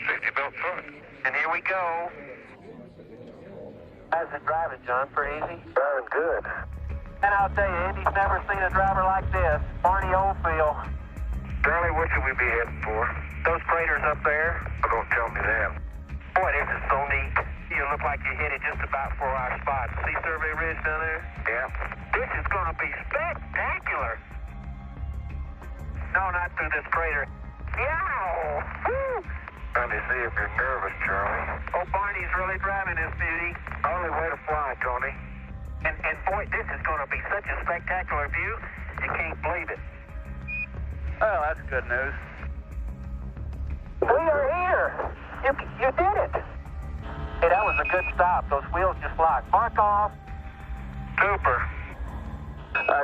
Safety belt front. And here we go. How's it driving, John? Pretty easy? Driving good. And I'll tell you, Andy's never seen a driver like this. Barney Oldfield. Charlie, what should we be heading for? Those craters up there. Oh, don't tell me that. Boy, this is so neat. You look like you hit it just about for our spot. See Survey Ridge down there? Yeah. This is going to be spectacular. No, not through this crater. Yow! Woo! Trying to see if you're nervous, Charlie. Oh, Barney's really driving this beauty. Only way to fly, Tony. And boy, this is going to be such a spectacular view, you can't believe it. Oh, that's good news. We are here. You did it. Hey, that was a good stop. Those wheels just locked. Mark off. Super.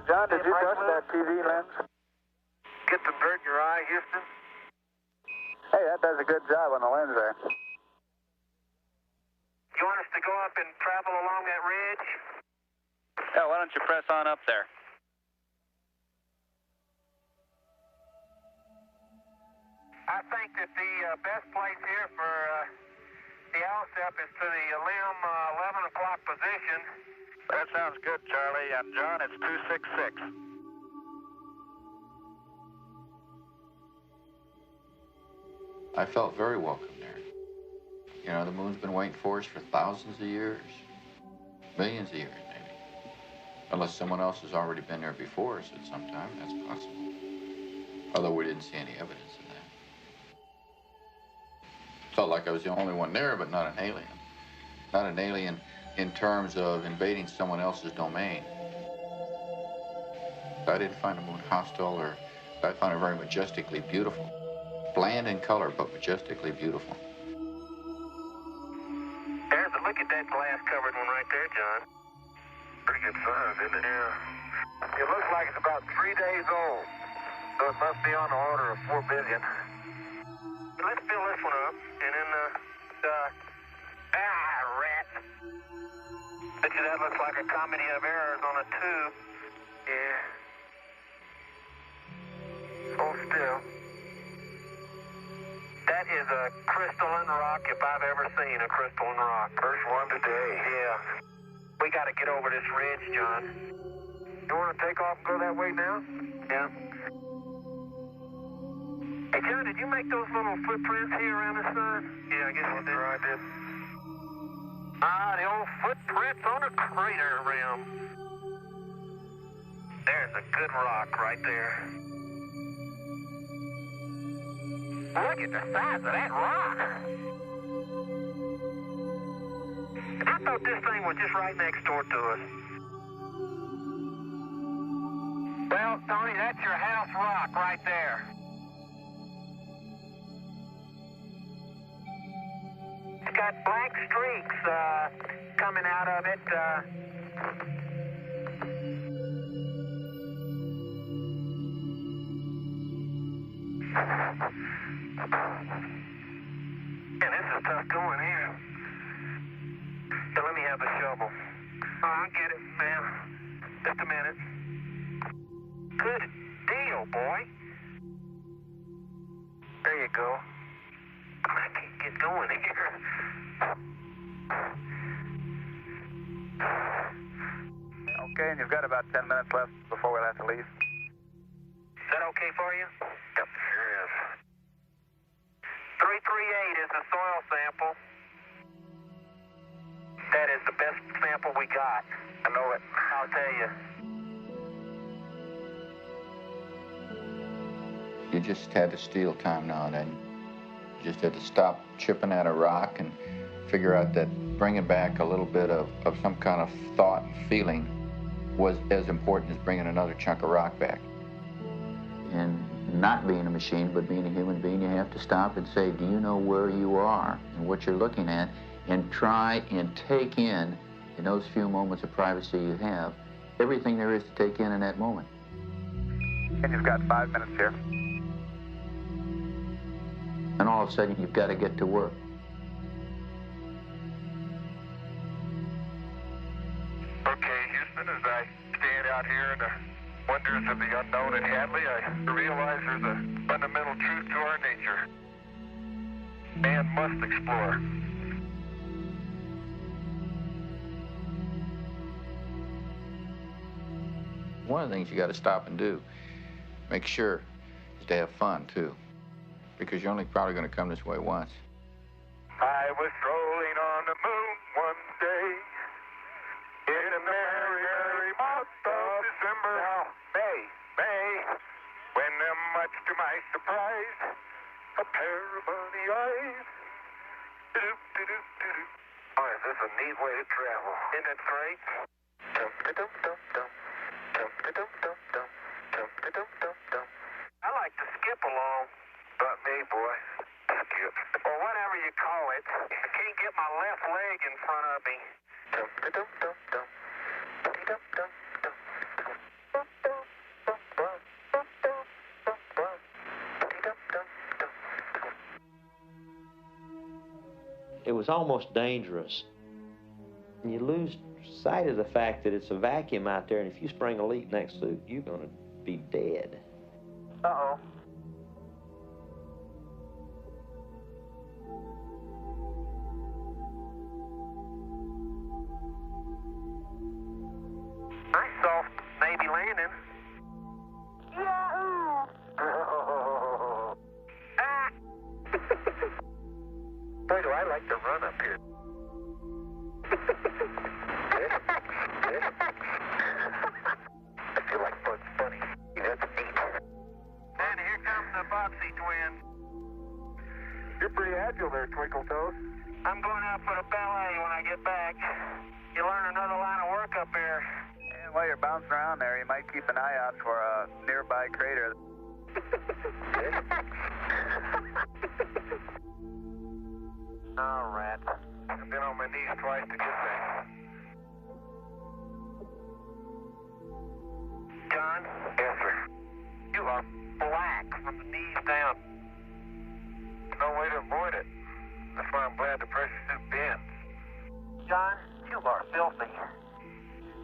John, did you touch that TV lens? Get some dirt in your eye, Houston? Hey, that does a good job on the lens there. You want us to go up and travel along that ridge? Yeah, why don't you press on up there? I think that the best place here for the LSEP is to the limb 11 o'clock position. That sounds good, Charlie. And John, it's 266. I felt very welcome there. You know, the moon's been waiting for us for thousands of years, millions of years maybe. Unless someone else has already been there before us at some time, that's possible. Although we didn't see any evidence of that. Felt like I was the only one there, but not an alien. Not an alien in terms of invading someone else's domain. I didn't find the moon hostile, or I found it very majestically beautiful. Bland in color, but majestically beautiful. There's a look at that glass-covered one right there, John. Pretty good size, isn't it? Yeah. It looks like it's about 3 days old. So it must be on the order of 4 billion. Let's fill this one up, and then, rat. Bet you that looks like a comedy of errors on a tube. Yeah. Hold still. That is a crystalline rock if I've ever seen a crystalline rock. First one today. Yeah. We got to get over this ridge, John. You want to take off and go that way now? Yeah. Hey, John, did you make those little footprints here around the sun? Yeah, I guess you did. Sure I did. Ah, the old footprints on a crater rim. There's a good rock right there. Look at the size of that rock. I thought this thing was just right next door to us. Well, Tony, that's your house rock right there. It's got black streaks coming out of it. Man, this is tough going here. So let me have the shovel. Oh, I'll get it, man. Just a minute. Good deal, boy. There you go. I can't get going here. Okay, and you've got about 10 minutes left before we'll have to leave. Is that okay for you? Yep, sure is. 338 is the soil sample. That is the best sample we got. I know it. I'll tell you. You just had to steal time now and then. You just had to stop chipping at a rock and figure out that bringing back a little bit of some kind of thought and feeling was as important as bringing another chunk of rock back. And not being a machine, but being a human being, you have to stop and say, do you know where you are and what you're looking at, and try and take in those few moments of privacy you have, everything there is to take in that moment. And you've got 5 minutes here. And all of a sudden, you've got to get to work. Okay, Houston, as I stand out here in the wonders of the unknown at Hadley, I realize there's a fundamental truth to our nature. Man must explore. One of the things you got to stop and do, make sure, is to have fun too, because you're only probably going to come this way once. I was strolling on the moon one day in a merry, merry month of December. Now, May, when much to my surprise, a pair of bunny eyes. Do-do-do-do-do. Oh, is this a neat way to travel? Isn't it great? Dum-da-dum-dum-dum. Dum-da-dum-dum-dum. Dum-da-dum-dum-dum. I like to skip along. Not me, boy. Skip. Or whatever you call it. I can't get my left leg in front of me. Dum-da-dum-dum-dum. Dum-dum-dum-dum. It was almost dangerous. You lose sight of the fact that it's a vacuum out there, and if you spring a leak next to it, you're going to be dead. Uh-oh. Nice soft Navy landing. Yahoo! Ah! Boy, do I like to run up here. I feel like Bugs Bunny. That's neat. And here comes the Boxy twins. You're pretty agile there, Twinkle Toes. I'm going out for the ballet when I get back. You learn another line of work up here. And while you're bouncing around there, you might keep an eye out for a nearby crater. All right. I've been on my knees twice to get back. John? Yes, sir. You are black from the knees down. No way to avoid it. That's why I'm glad the pressure suit bends. John, you are filthy.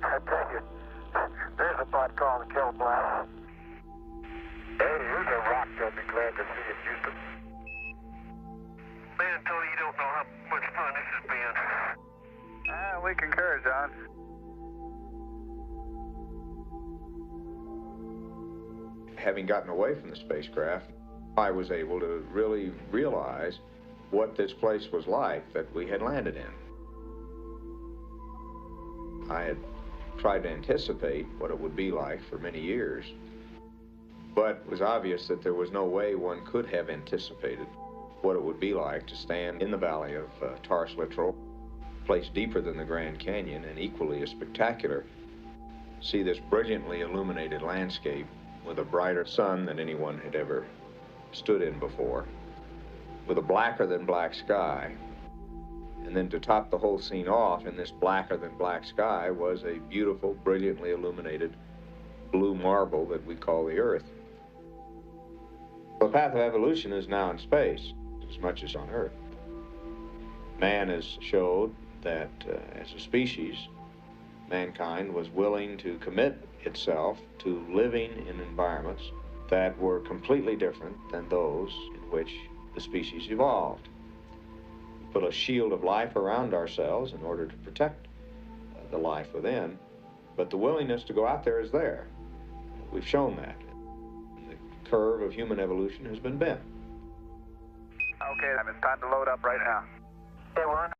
I tell you, there's a pot called the Kill Black. Hey, here's a rock I'll be glad to see in Houston. Man, Tony, you don't know how much fun this has been. We concur, John. Having gotten away from the spacecraft, I was able to really realize what this place was like that we had landed in. I had tried to anticipate what it would be like for many years, but it was obvious that there was no way one could have anticipated what it would be like to stand in the valley of Taurus Littoral, a place deeper than the Grand Canyon and equally as spectacular, see this brilliantly illuminated landscape with a brighter sun than anyone had ever stood in before, with a blacker than black sky. And then to top the whole scene off in this blacker than black sky was a beautiful, brilliantly illuminated blue marble that we call the Earth. The path of evolution is now in space as much as on Earth. Man has showed that as a species, mankind was willing to commit itself to living in environments that were completely different than those in which the species evolved. We put a shield of life around ourselves in order to protect the life within, but the willingness to go out there is there. We've shown that. The curve of human evolution has been bent. Okay, it's time to load up right now. Hey, we're